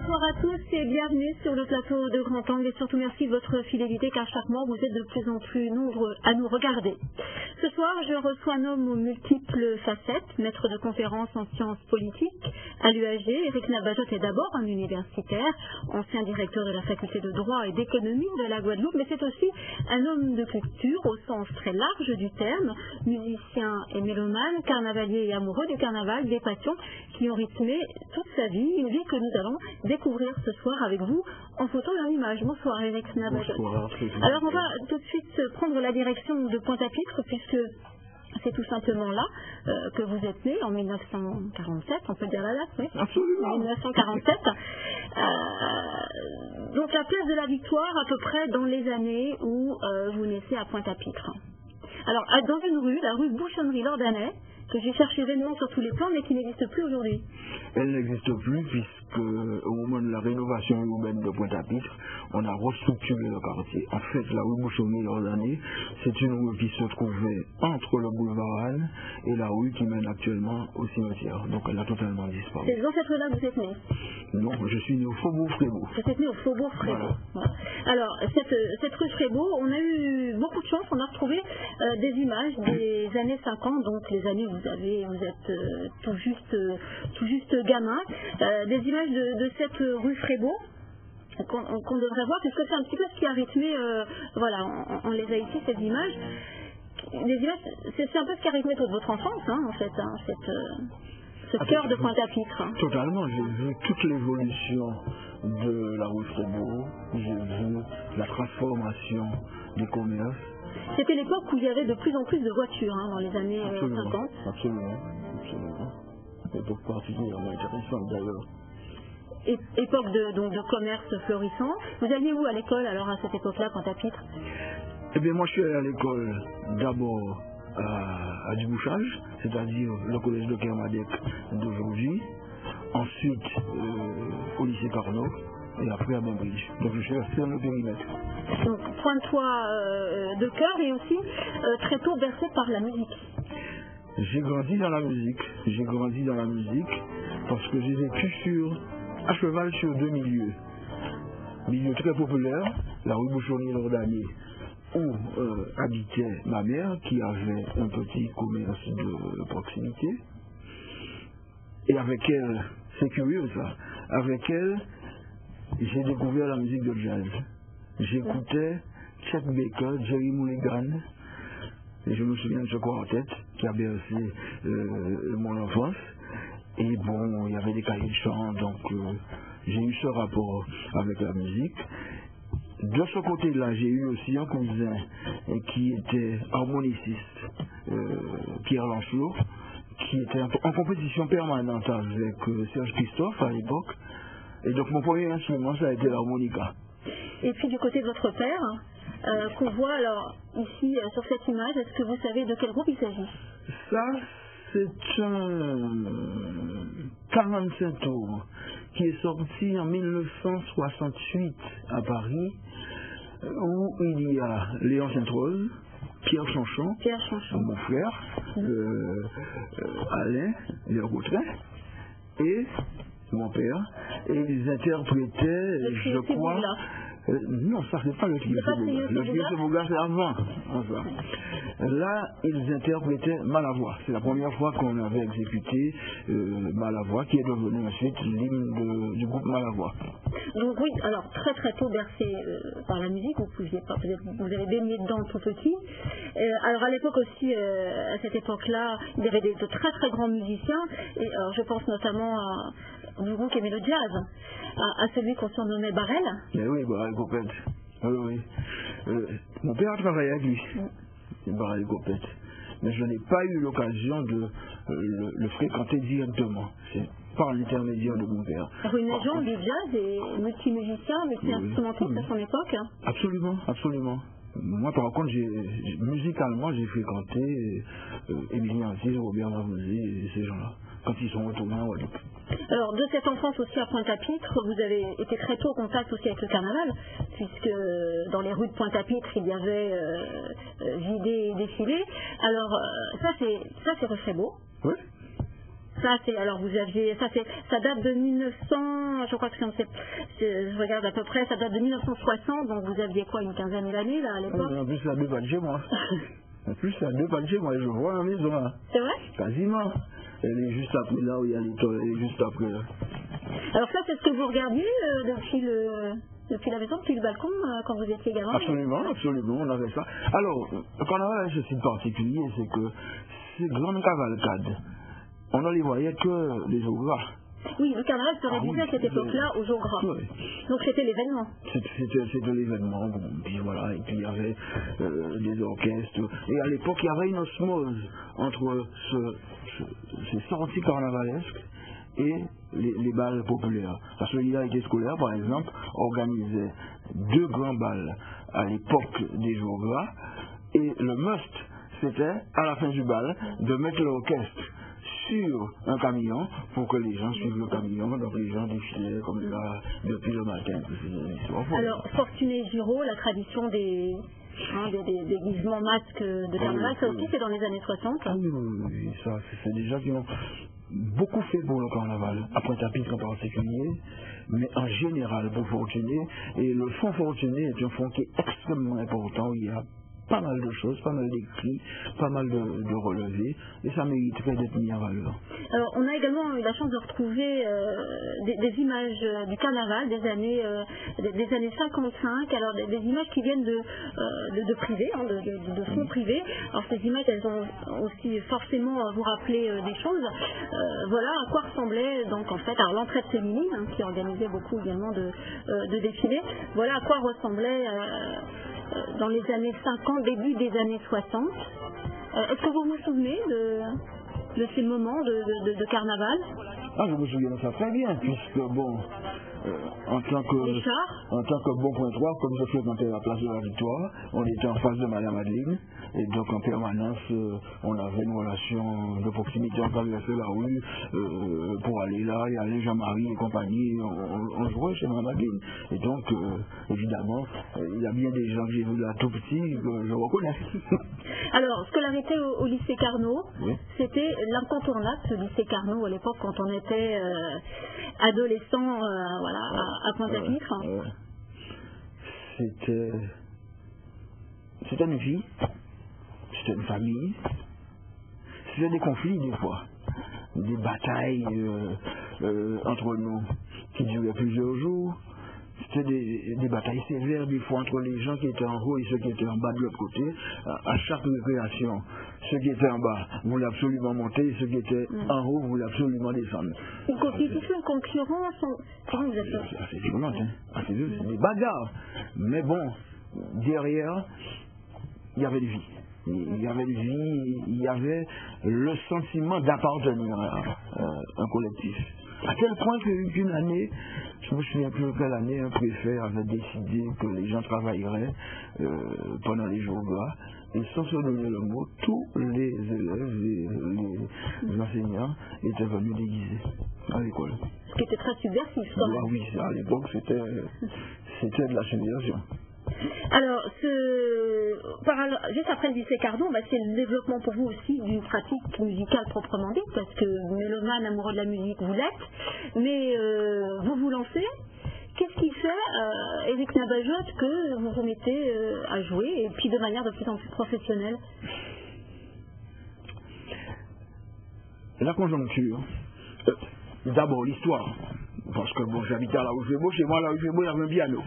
Bonsoir à tous et bienvenue sur le plateau de Grand Angle et surtout merci de votre fidélité car chaque mois vous êtes de plus en plus nombreux à nous regarder. Ce soir je reçois un homme aux multiples facettes, maître de conférences en sciences politiques à l'UAG. Éric Nabajot est d'abord un universitaire, ancien directeur de la faculté de droit et d'économie de la Guadeloupe, mais c'est aussi un homme de culture au sens très large du terme, musicien et mélomane, carnavalier et amoureux du carnaval, des passions qui ont rythmé toute sa vie, une vie que nous allons découvrir ce soir avec vous en photo et en image. Bonsoir Éric Nabajot. Bonsoir. Alors on va tout de suite prendre la direction de Pointe-à-Pitre puisque c'est tout simplement là que vous êtes né en 1947, on peut dire la date, oui. Absolument. 1947. Donc la place de la Victoire à peu près dans les années où vous naissez à Pointe-à-Pitre. Alors dans une rue, la rue Bouchonnerie-Lordanais, que j'ai cherché vainement sur tous les plans mais qui n'existe plus aujourd'hui. Elle n'existe plus puisque au moment de la rénovation urbaine de Pointe-à-Pitre, on a restructuré le quartier. En fait, la rue Bouchonnerie-Lordanais, c'est une rue qui se trouvait entre le boulevard Anne et la rue qui mène actuellement au cimetière. Donc elle a totalement disparu. C'est dans cette rue-là que vous êtes né? Non, je suis né au Faubourg Frébeau. Vous êtes né au Faubourg Frébeau. Voilà. Alors, cette rue Frébeau, on a eu beaucoup de chance, on a retrouvé des images des années 50, donc les années où vous êtes tout juste gamin, des images de cette rue Frébeau qu'on devrait voir, puisque c'est un petit peu ce qui a rythmé, voilà, on les a ici, ces images. Les images, c'est un peu ce qui a rythmé toute votre enfance, hein, en fait, hein, ce cœur de Pointe-à-Pitre. Hein. Totalement, j'ai vu toute l'évolution de la rue Frébeau, j'ai vu la transformation des commerces. C'était l'époque où il y avait de plus en plus de voitures, hein, dans les années 50. Absolument. L'époque particulièrement intéressante d'ailleurs. Époque de commerce florissant. Vous alliez où à l'école alors à cette époque-là, Pointe-à-Pitre? Eh bien moi je suis allé à l'école d'abord à Dubouchage, c'est-à-dire le collège de Kermadec d'aujourd'hui, ensuite au lycée Carnot et après à Bainbridge. Donc je suis resté dans le périmètre. Donc pointois de cœur et aussi très tôt bercé par la musique. J'ai grandi dans la musique parce que j'ai vécu à cheval sur deux milieux. Milieu très populaire, la rue Bouchonnerie-Lordanais, où habitait ma mère qui avait un petit commerce de proximité. Et avec elle, c'est curieux ça, avec elle, j'ai découvert la musique de jazz. J'écoutais Chet Baker, Jerry Mulligan, et je me souviens de ce quartet qui a bercé mon enfance. Et bon, il y avait des cahiers de chant, donc j'ai eu ce rapport avec la musique. De ce côté-là, j'ai eu aussi un cousin qui était harmoniciste, Pierre Lancelot, qui était en compétition permanente avec Serge Christophe à l'époque. Et donc mon premier instrument, ça a été l'harmonica. Et puis du côté de votre père, qu'on voit alors ici sur cette image, est-ce que vous savez de quel groupe il s'agit? Ça, c'est un 45 tours qui est sorti en 1968 à Paris, où il y a Léon Sainte-Rose, Pierre Chanchon, mon frère, Alain Lergautrin et mon père, et ils interprétaient, je crois... non, ça c'est pas le trio Sebouga. Le trio Sebouga c'est avant. Là, ils interprétaient Malavoie. C'est la première fois qu'on avait exécuté Malavoie, qui est devenu ensuite l'hymne du groupe Malavoie. Donc oui, alors très très tôt bercé par la musique, vous avez baigné dedans tout petit. Alors à l'époque aussi, à cette époque-là, il y avait de très très grands musiciens, et alors je pense notamment à Durouk et Mélo Jazz, à celui qu'on surnommait Barrel. Mais oui, Barrel Copette. Oui. Mon père a travaillé avec lui, Barrel Copette. Mais je n'ai pas eu l'occasion de le fréquenter directement. C'est par l'intermédiaire de mon père. Alors une légende du jazz et multimusicien, multi-instrumentiste à son époque. Absolument. Moi, par contre, musicalement, j'ai fréquenté Émilie Ancise, Robert Mavouzi et ces gens-là, quand ils sont retournés en Guadeloupe. Alors, de cette enfance aussi à Pointe-à-Pitre, vous avez été très tôt en contact aussi avec le carnaval, puisque dans les rues de Pointe-à-Pitre, il y avait vidé et défilé. Alors, ça c'est rue Frébeau. Oui. Ça, alors vous aviez, ça date de 1900, je crois que je regarde à peu près, ça date de 1960, donc vous aviez quoi, une quinzaine d'années là à l'époque? En plus, il y a 2 pas de chez moi. En plus, il y a 2 pas de chez moi, je vois la maison là. C'est vrai? Quasiment. Elle est juste après là où il y a les toilettes, elle est juste après là. Alors ça, c'est ce que vous regardiez depuis la maison, depuis le balcon, quand vous étiez gamin? Absolument, on avait ça. Alors, le carnaval a ceci de particulier, c'est que ces grandes cavalcades, on ne les voyait que les jours gras. Oui, le carnaval se réduisait à cette époque-là aux jours gras. Oui. Donc c'était l'événement. C'était l'événement, bon, puis voilà, et puis il y avait des orchestres. Et à l'époque, il y avait une osmose entre ces sorties carnavalesques et les balles populaires. La solidarité scolaire, par exemple, organisait 2 grands balles à l'époque des jours gras, et le must, c'était, à la fin du bal, de mettre l'orchestre sur un camion pour que les gens suivent le camion, donc les gens défilaient comme ça depuis le matin. Alors, Fortuné Giraud, la tradition des déguisements masques de carnaval, ça aussi c'est dans les années 60. Ah oui, ça, c'est des gens qui ont beaucoup fait pour le carnaval, après Pointe-à-Pitre en particulier, mais en général pour Fortuné. Et le fonds Fortuné est un fonds qui est extrêmement important, il y a pas mal de choses, pas mal d'écrits, pas mal de relevés, et ça mériterait d'être mis en valeur. Alors, on a également eu la chance de retrouver des images du carnaval des années 55, alors des images qui viennent de privés, de fonds privés. Alors, ces images, elles ont aussi forcément à vous rappeler des choses. Voilà à quoi ressemblait donc en fait, alors l'entraide féminine, qui organisait beaucoup également de défilés, voilà à quoi ressemblait dans les années 50, début des années 60. Est-ce que vous vous souvenez de ces moments de carnaval? Ah, je me souviens de ça très bien, puisque bon, en tant que bon point 3, comme je fréquentais la place de la Victoire, on était en face de Madame Adeline, et donc en permanence, on avait une relation de proximité, on traversait la rue pour aller là, il y avait Jean-Marie et compagnie, on jouait chez Madame Adeline. Et donc, évidemment, il y a bien des gens que j'ai vus là tout petit, que je reconnais. Alors, scolarité au lycée Carnot, oui. C'était l'incontournable, ce lycée Carnot à l'époque, quand on était adolescent à Pointe-à-Pitre. C'était une vie, c'était une famille, c'était des conflits des fois, des batailles entre nous qui duraient plusieurs jours. C'était des batailles sévères des fois entre les gens qui étaient en haut et ceux qui étaient en bas de l'autre côté. À chaque récréation, ceux qui étaient en bas voulaient absolument monter et ceux qui étaient en haut voulaient absolument descendre. Une compétition, une concurrence, comment vous appelez? C'est assez violent, hein. C'est des bagarres. Mais bon, derrière, il y avait une vie. Il y avait le sentiment d'appartenir à un collectif. À tel point qu'une année, je me souviens plus quelle année, un préfet avait décidé que les gens travailleraient pendant les jours gras, et sans se donner le mot, tous les élèves, les enseignants étaient venus déguisés à l'école. Ce qui était très subversif, quand même. Oui, à l'époque, c'était de la subversion. Alors, juste après le lycée Carnot, c'est le développement pour vous aussi d'une pratique musicale proprement dite, parce que mélomane, amoureux de la musique, vous l'êtes, mais vous vous lancez. Qu'est-ce qui fait, Éric Nabajotte, que vous vous mettez à jouer, et puis de manière de plus en plus professionnelle? La conjoncture. D'abord, l'histoire. Parce que bon, j'habitais à la rue Fébeau, chez moi, à la rue Fébeau, il y avait un piano.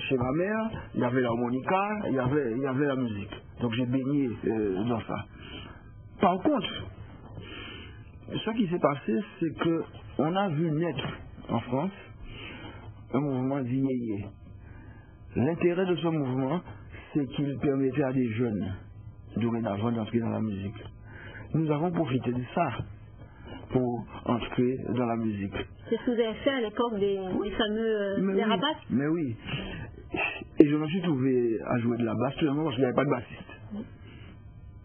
Chez ma mère, il y avait l'harmonica, il y avait la musique. Donc j'ai baigné dans ça. Par contre, ce qui s'est passé, c'est que on a vu naître en France un mouvement d'Inéyé. L'intérêt de ce mouvement, c'est qu'il permettait à des jeunes dorénavant d'entrer dans la musique. Nous avons profité de ça pour entrer dans la musique. C'est ce que vous avez fait à l'époque des fameux des rabats? Mais oui. Et je me suis trouvé à jouer de la basse seulement parce qu'il n'y avait pas de bassiste.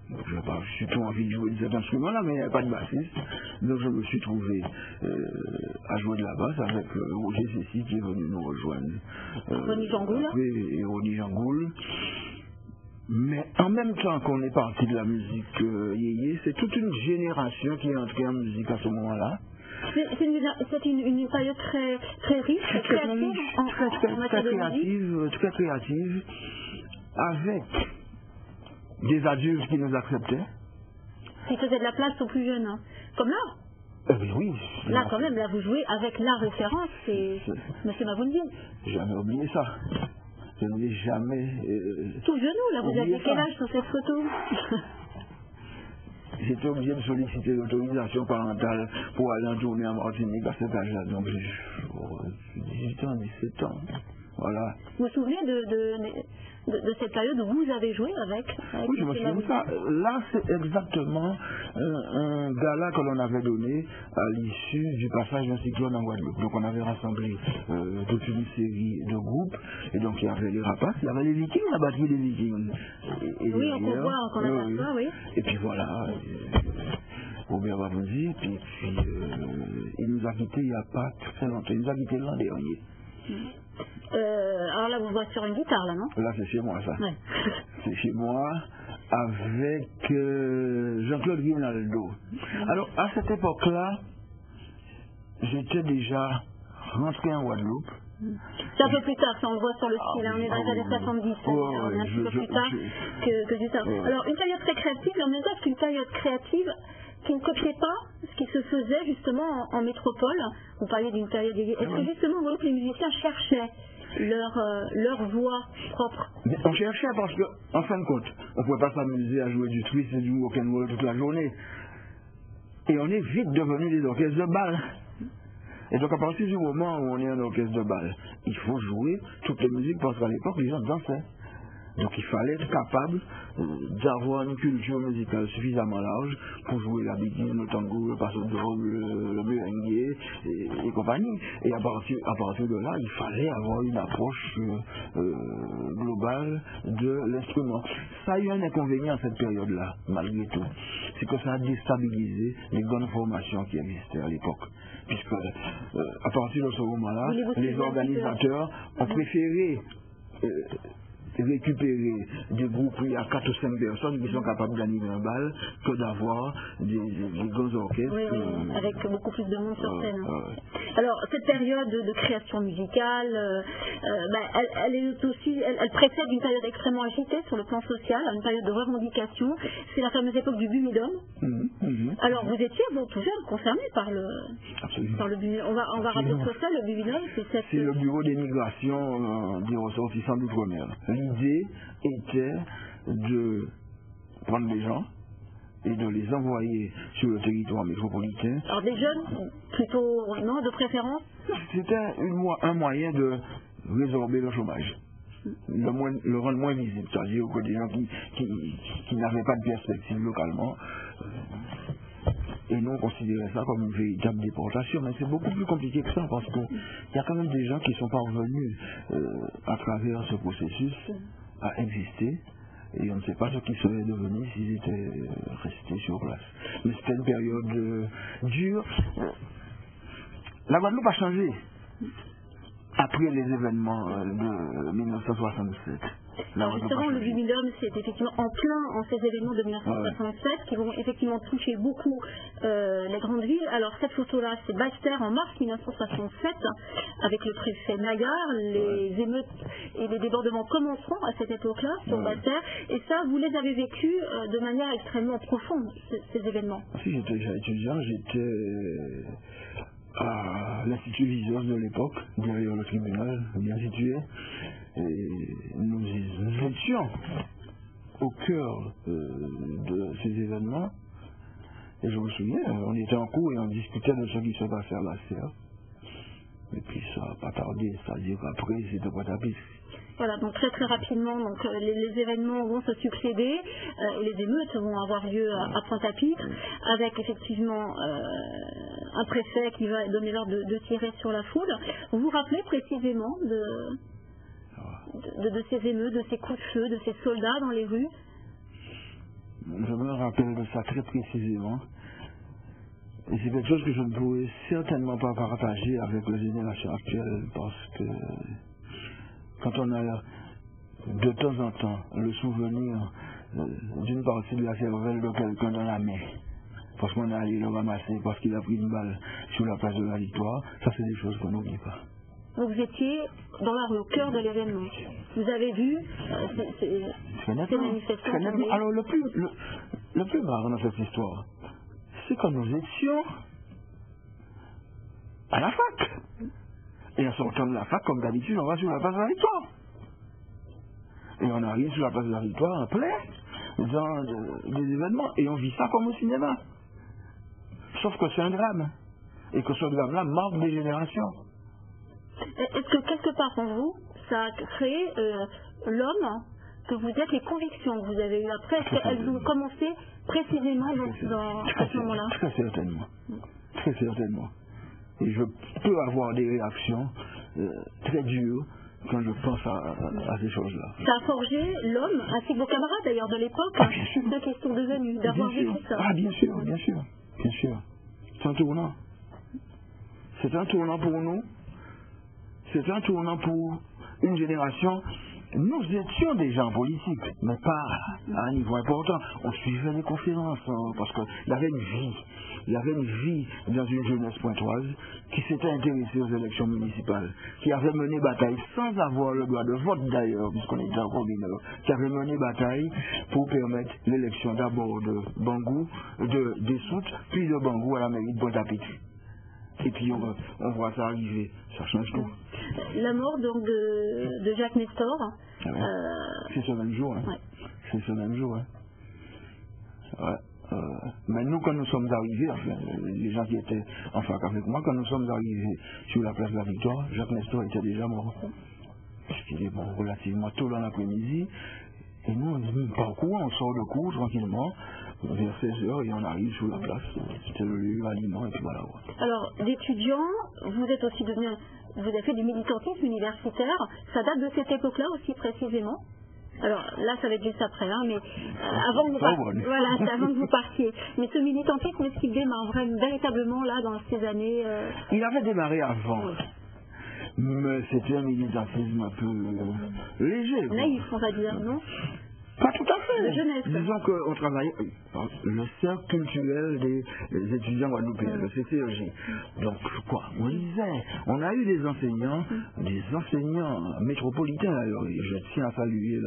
Je n'ai pas surtout envie de jouer de cet instrument-là, mais il n'y avait pas de bassiste. Donc je me suis trouvé à jouer de la basse avec Roger Cécy qui est venu nous rejoindre. Ronnie Jangoul. Oui, et Ronnie Jangoul. Mais en même temps qu'on est parti de la musique yéyé, c'est toute une génération qui est entrée en musique à ce moment-là. C'est une période très, très riche, très créative, très créative, avec des adultes qui nous acceptaient. Qui faisaient de la place aux plus jeunes, hein. Comme là. Oui. Là, quand même, là, vous jouez avec la référence, c'est M. Mavoundine. Jamais oublié ça. Je n'ai jamais. Tout genou, là, vous aviez quel âge sur cette photo? J'étais obligé de solliciter l'autorisation parentale pour aller en tournée en Martinique à cet âge-là. Donc j'ai 18 ans, 17 ans. Voilà. Vous vous souvenez de cette période où vous avez joué avec Oui, je me souviens de ça. Là, c'est exactement un gala que l'on avait donné à l'issue du passage d'un cyclone en Guadeloupe. Donc on avait rassemblé toute une série de groupes. Et donc il y avait les Rapaces, il y avait les Vikings, la batterie des Vikings. Oui, on peut voir, on aperçoit, oui. Et puis voilà. Robert Mavoundine, puis il nous a quittés il n'y a pas très longtemps. Il nous a quittés l'an dernier. Alors là, vous voyez sur une guitare, là, non? Là, c'est chez moi, ça. Ouais. C'est chez moi, avec Jean-Claude Guinaldo. Alors, à cette époque-là, j'étais déjà rentré en Guadeloupe. C'est un peu plus tard, ça on le voit sur le style, on est dans les années 70, on est un petit peu plus tard que du temps. Alors, une période très créative, mais en même temps, c'est une période créative qui ne copiait pas ce qui se faisait justement en métropole. Vous parliez d'une période... Est-ce que justement, vous voyez que les musiciens cherchaient leur voix propre? Mais on cherchait parce qu'en fin de compte, on ne pouvait pas s'amuser à jouer du twist et du rock'n'roll toute la journée. Et on est vite devenus des orchestres de bal. Et donc à partir du moment où on est un orchestre de bal, il faut jouer toutes les musiques parce qu'à l'époque, les gens dansaient. Donc il fallait être capable d'avoir une culture musicale suffisamment large pour jouer la biguine, le tango, le passo doble, le merengue et compagnie. Et à partir de là, il fallait avoir une approche globale de l'instrument. Ça a eu un inconvénient à cette période-là, malgré tout. C'est que ça a déstabilisé les grandes formations qui existaient à l'époque. Puisque à partir de ce moment-là, les organisateurs ont préféré récupérer des groupes où il y a 4 ou 5 personnes qui sont capables d'animer un bal que d'avoir des grands orchestres. Oui, avec beaucoup plus de monde sur scène. Alors, cette période de création musicale, elle précède une période extrêmement agitée sur le plan social, une période de revendication. C'est la fameuse époque du Bumidum. Alors, vous étiez, tout jeune, concerné par le Bumidum. On va rappeler ce que c'est, le Bumidum. C'est le bureau d'émigration des ressortissants d'outre-mer. L'idée était de prendre des gens et de les envoyer sur le territoire métropolitain. Alors des jeunes, plutôt, non, de préférence? C'était un moyen de résorber le chômage, le rendre moins visible, c'est-à-dire que des gens qui n'avaient pas de perspective localement. Et nous, on considérait ça comme une véritable déportation. Mais c'est beaucoup plus compliqué que ça parce qu'il y a quand même des gens qui sont parvenus à travers ce processus à exister. Et on ne sait pas ce qu'ils seraient devenus s'ils étaient restés sur place. Mais c'était une période dure. La Guadeloupe a changé après les événements de 1967. Alors justement, le Bumidum, c'est effectivement en plein en ces événements de 1967 qui vont effectivement toucher beaucoup les grandes villes. Alors cette photo-là, c'est Basse-Terre en mars 1967, avec le préfet Nagar. Les émeutes et les débordements commenceront à cette époque-là sur Basse-Terre. Et ça, vous les avez vécus de manière extrêmement profonde, ces événements. Si j'étais déjà étudiant, j'étais à l'Institut Viseur de l'époque, derrière le tribunal, bien situé. Et nous étions au cœur de ces événements. Et je me souviens, on était en cours et on discutait de ce qui se passait à la serre. Et puis ça n'a pas tardé, c'est-à-dire qu'après c'était pas tapis. Voilà, donc très très rapidement, donc, les événements vont se succéder et les émeutes vont avoir lieu à Pointe-à-Pitre, avec effectivement un préfet qui va donner l'ordre de tirer sur la foule. Vous vous rappelez précisément de ces émeutes, de ces coups de feu, de ces soldats dans les rues? Je me rappelle de ça très précisément. Et c'est quelque chose que je ne pourrais certainement pas partager avec la génération actuelle parce que quand on a de temps en temps le souvenir d'une partie de la cervelle de quelqu'un dans la main, parce qu'on est allé le ramasser, parce qu'il a pris une balle sur la place de la Victoire, ça c'est des choses qu'on n'oublie pas. Donc vous étiez dans la rue, au cœur de l'événement. Vous avez vu ces manifestations. Alors le plus marrant dans cette histoire, c'est que nous étions à la fac. Et en sortant de la fac, comme d'habitude, on va sur la place de la Victoire. Et on arrive sur la place de la Victoire en plein dans des événements. Et on vit ça comme au cinéma. Sauf que c'est un drame. Et que ce drame-là marque des générations. Est-ce que quelque part en vous, ça a créé l'homme que vous êtes, les convictions que vous avez eues après? Est-ce qu'elles ont commencé précisément à ce moment-là? Très certainement. Très certainement. Et je peux avoir des réactions très dures quand je pense à ces choses-là. Ça a forgé l'homme, ainsi que vos camarades d'ailleurs de l'époque, ceux qui sont devenus, d'avoir vécu ça. Ah bien sûr, bien sûr, bien sûr. C'est un tournant. C'est un tournant pour nous. C'est un tournant pour une génération. Nous étions déjà en politique, mais pas à un niveau important. On suivait les conférences, parce qu'il y avait une vie. Il y avait une vie dans une jeunesse pointoise qui s'était intéressée aux élections municipales, qui avait mené bataille sans avoir le droit de vote d'ailleurs, puisqu'on était encore mineur, qui avait mené bataille pour permettre l'élection d'abord de Bangou, des Soutes, puis de Bangou à la mairie de Pointe-à-Pitre. Et puis on voit ça arriver, ça change tout. La mort donc de Jacques Nestor. C'est ce même jour. Hein. Ouais. C'est ce même jour. Hein. Ouais. Mais nous, quand nous sommes arrivés, enfin, les gens qui étaient en fac avec moi, quand nous sommes arrivés sur la place de la Victoire, Jacques Nestor était déjà mort. Parce qu'il est mort relativement tôt dans l'après-midi. Et nous, on parcourt, on sort de cours tranquillement, vers 16h, et on arrive sur la place. C'était le lieu aliment, et puis voilà. Ouais. Alors, d'étudiants, vous êtes aussi devenu, vous avez fait du militantisme universitaire. Ça date de cette époque-là aussi, précisément. Alors là, ça va être juste après, hein, mais avant que vous partiez. Voilà, c'est avant que vous partiez. Mais ce militantisme, est-ce qu'il démarre véritablement là, dans ces années Il avait démarré avant. Oui. Mais c'était un militantisme un peu léger. Naïf, on va dire, non? Pas tout à fait. La jeunesse. Disons qu'on travaillait le cercle culturel des étudiants guadeloupéens, le CCEJ. Donc, quoi, on lisait. On a eu des enseignants métropolitains d'ailleurs. Je tiens à saluer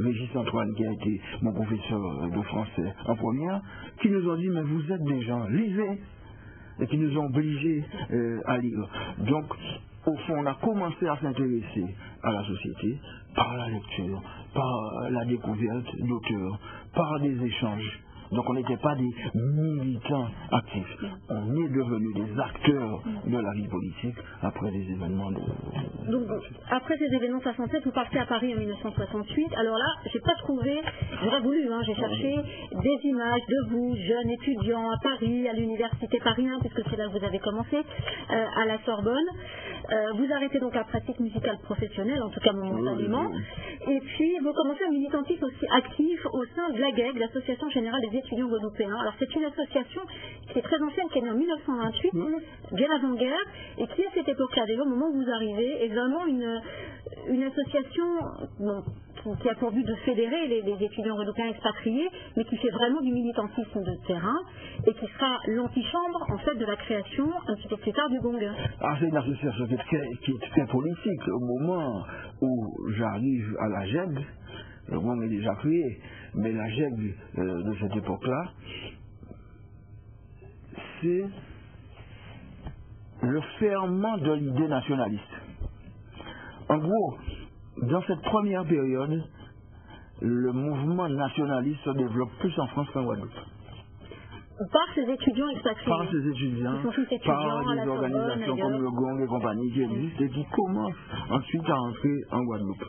Régis Antoine, qui a été mon professeur de français en première, qui nous ont dit, mais vous êtes des gens, lisez, et qui nous ont obligés à lire. Donc, au fond, on a commencé à s'intéresser à la société par la lecture, par la découverte d'auteurs, par des échanges. Donc on n'était pas des militants actifs. On est devenus des acteurs de la vie politique après les événements de... Donc après ces événements 67, vous partez à Paris en 1968. Alors là, j'ai pas trouvé, j'aurais voulu, hein, j'ai cherché des images de vous, jeunes étudiants à Paris, à l'université Paris 1, puisque c'est là que vous avez commencé, à la Sorbonne. Vous arrêtez donc la pratique musicale professionnelle, en tout cas momentanément. Et puis vous commencez un militantisme aussi actif au sein de l'AGEG, l'Association Générale des Étudiants Guadeloupéens. Alors c'est une association qui est très ancienne, qui est née en 1928, bien avant-guerre, et qui à cette époque-là, déjà au moment où vous arrivez, est vraiment une association qui a pour but de fédérer les étudiants guadeloupéens expatriés, mais qui fait vraiment du militantisme de terrain, et qui sera l'antichambre en fait de la création un petit peu plus tard du Gong. Ah, c'est une association qui est très politique. Au moment où j'arrive à la GEG, le Gong est déjà créé, mais la GEG de cette époque-là, c'est le ferment de l'idée nationaliste. En gros, dans cette première période, le mouvement nationaliste se développe plus en France qu'en Guadeloupe. Par ces étudiants expatriés. Par ces étudiants, par des organisations comme le Gong et compagnie qui existent et qui commencent ensuite à entrer en Guadeloupe.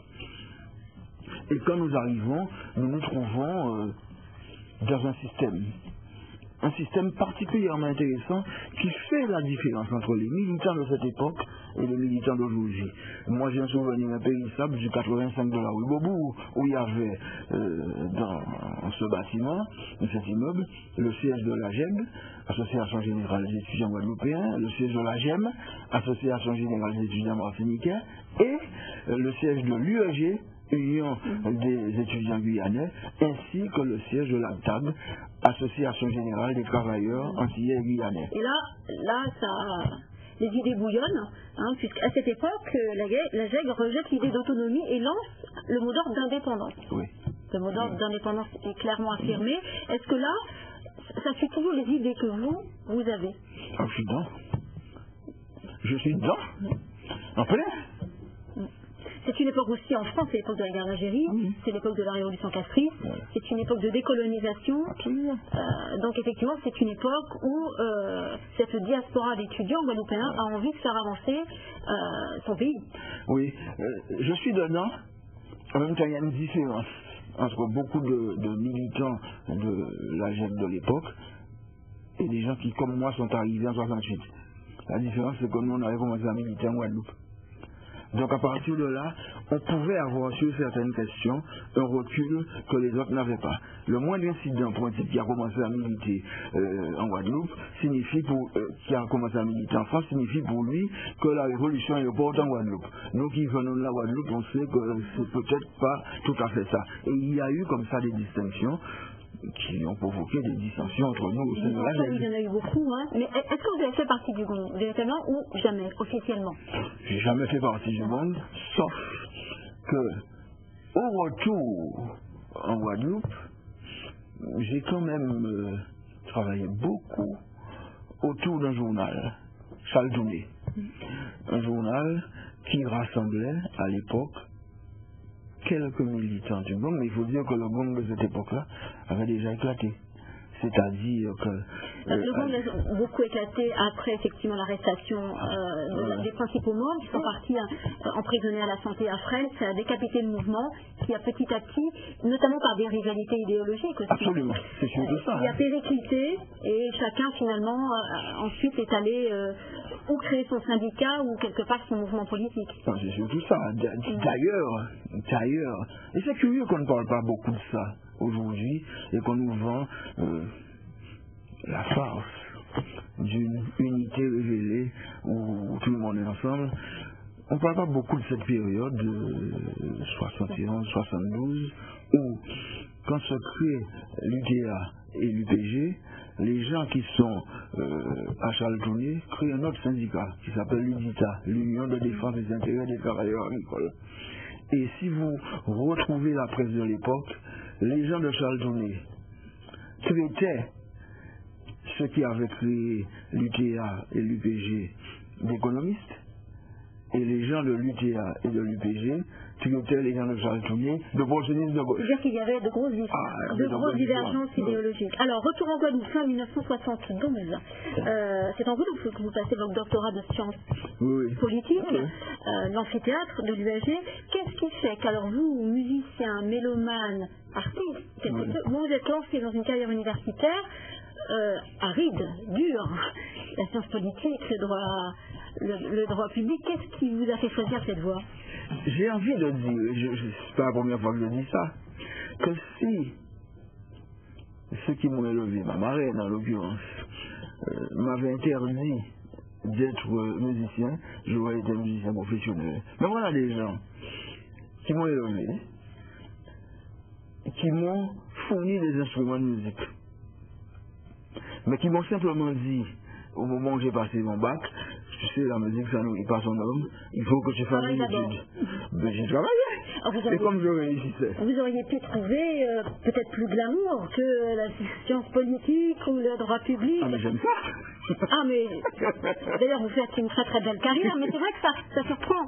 Et quand nous arrivons, nous nous trouvons dans un système particulièrement intéressant qui fait la différence entre les militants de cette époque et les militants d'aujourd'hui. Moi j'ai un souvenir impérissable du 85 de la rue Beaubourg, où il y avait dans ce bâtiment, dans cet immeuble, le siège de la GEM, Association Générale des Étudiants Guadeloupéens, le siège de la GEM, Association Générale des Étudiants Martiniquais, et le siège de l'UEG, Union des étudiants guyanais, ainsi que le siège de l'ACTAB, Association Générale des Travailleurs Antillais et Guyanais. Et là, les idées bouillonnent, hein, puisqu'à cette époque, la GEG rejette l'idée d'autonomie et lance le mot d'ordre d'indépendance. Oui. Le mot d'ordre d'indépendance est clairement affirmé. Est-ce que là, ça suit toujours les idées que vous avez? Ah, je suis dedans. Je suis dedans. En plein. C'est une époque aussi en France, c'est l'époque de la guerre d'Algérie, c'est l'époque de la révolution castriste, c'est une époque de décolonisation. Donc effectivement, c'est une époque où cette diaspora d'étudiants guadeloupéens a envie de faire avancer son pays. Oui, je suis dedans. En même temps, il y a une différence entre beaucoup de militants de la GEC de l'époque et des gens qui, comme moi, sont arrivés en 68. La différence, c'est que nous, on avait commencé à militer en Guadeloupe. Donc à partir de là, on pouvait avoir sur certaines questions un recul que les autres n'avaient pas. Le moindre incident pour un type qui a commencé à militer en Guadeloupe signifie qui a commencé à militer en France signifie pour lui que la révolution est pas en Guadeloupe. Nous qui venons de la Guadeloupe, on sait que c'est peut-être pas tout à fait ça. Et il y a eu comme ça des distinctions qui ont provoqué des dissensions entre nous au sein de la GEG. Il y en a eu beaucoup, hein. Mais est-ce que vous avez fait partie du GONG véritablement ou jamais, officiellement? J'ai jamais fait partie du GONG, sauf que au retour en Guadeloupe, j'ai quand même travaillé beaucoup autour d'un journal, Chaltouné. Un journal qui rassemblait à l'époque quelques militants du GONG, mais il faut dire que le GONG de cette époque-là avait déjà éclaté. C'est-à-dire que... le GONG a beaucoup éclaté après effectivement l'arrestation des principaux membres qui sont partis emprisonnés à la santé à Fresnes. Ça a décapité le mouvement qui a petit à petit, notamment par des rivalités idéologiques aussi. Absolument, c'est surtout ça. Il a périclité et chacun finalement ensuite est allé ou créer son syndicat ou quelque part son mouvement politique. C'est surtout ça. D'ailleurs, et c'est curieux qu'on ne parle pas beaucoup de ça aujourd'hui et qu'on nous vend la farce d'une unité révélée où tout le monde est ensemble. On ne parle pas beaucoup de cette période de 71-72 où, quand se crée l'UTA et l'UPG, les gens qui sont à Chaltouné créent un autre syndicat qui s'appelle l'UDITA, l'Union de défense des intérêts des travailleurs agricoles. Et si vous retrouvez la presse de l'époque, les gens de Chaltouné traitaient ceux qui avaient créé l'UTA et l'UPG d'économistes, et les gens de l'UTA et de l'UPG traitaient les gens de Chaltouné de bolchevistes de gauche. C'est-à-dire qu'il y avait de grosses divergences idéologiques. Alors, retour en Guadeloupe, fin 1972. C'est en Guadeloupe que vous passez votre doctorat de sciences politiques, l'amphithéâtre de l'UAG. Qu'est-ce qui fait qu'alors vous, musicien, mélomane, artiste, vous vous êtes lancé dans une carrière universitaire aride, dure, la science politique, le droit public, qu'est-ce qui vous a fait choisir cette voie? J'ai envie de dire, c'est pas la première fois que je dis ça, que si ceux qui m'ont élevé, ma marraine en l'occurrence, m'avaient interdit d'être musicien, j'aurais été musicien professionnel. Mais voilà des gens qui m'ont élevé, qui m'ont fourni des instruments de musique, mais qui m'ont simplement dit, au moment où j'ai passé mon bac, tu sais, la musique, ça nourrit pas son homme, il faut que tu fasses une étude. Ben, j'ai travaillé. Et comme je réussissais. Vous auriez pu trouver peut-être plus glamour que la science politique ou le droit public. Ah, mais j'aime ça. Ah, mais d'ailleurs, vous faites une très très belle carrière, mais c'est vrai que ça surprend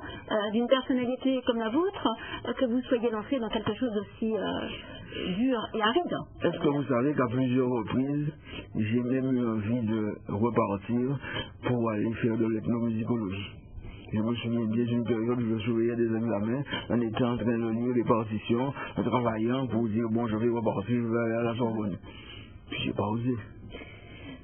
d'une personnalité comme la vôtre que vous soyez lancé dans quelque chose d'aussi dur et aride. Est-ce que vous savez qu'à plusieurs reprises, j'ai même eu envie de repartir pour aller faire de l'ethnomusicologie. Je me souviens bien d'une période où je surveillais des examens en étant en train de lire les partitions, en travaillant pour dire bon, je vais repartir, je vais aller à la Sorbonne. Puis j'ai pas osé.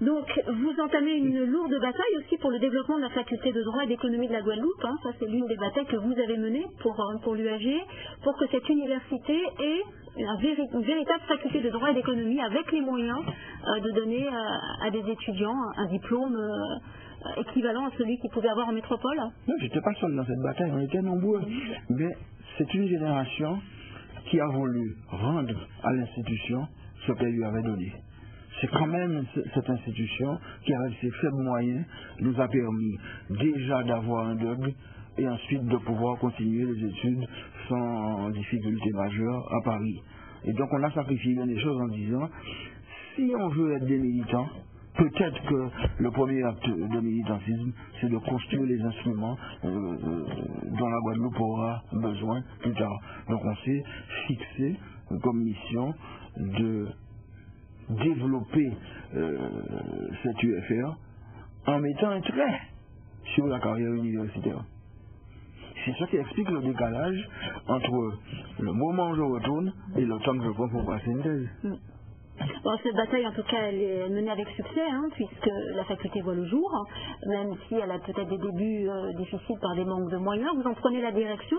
Donc, vous entamez une lourde bataille aussi pour le développement de la faculté de droit et d'économie de la Guadeloupe. Hein. Ça, c'est l'une des batailles que vous avez menées pour l'UAG, pour que cette université ait une véritable faculté de droit et d'économie avec les moyens de donner à des étudiants un diplôme équivalent à celui qu'ils pouvaient avoir en métropole. Non, je n'étais pas seul dans cette bataille, on était nombreux. Mais c'est une génération qui a voulu rendre à l'institution ce qu'elle lui avait donné. C'est quand même cette institution qui, avec ses faibles moyens, nous a permis déjà d'avoir un double et ensuite de pouvoir continuer les études sans difficulté majeure à Paris. Et donc on a sacrifié bien des choses en disant, si on veut être des militants, peut-être que le premier acte de militantisme, c'est de construire les instruments dont la Guadeloupe aura besoin plus tard. Donc on s'est fixé comme mission de développer cette UFR en mettant un trait sur la carrière universitaire. C'est ça qui explique le décalage entre le moment où je retourne et le temps que je prends pour passer une thèse. Bon, cette bataille, en tout cas, elle est menée avec succès, hein, puisque la faculté voit le jour, même si elle a peut-être des débuts difficiles par des manques de moyens. Vous en prenez la direction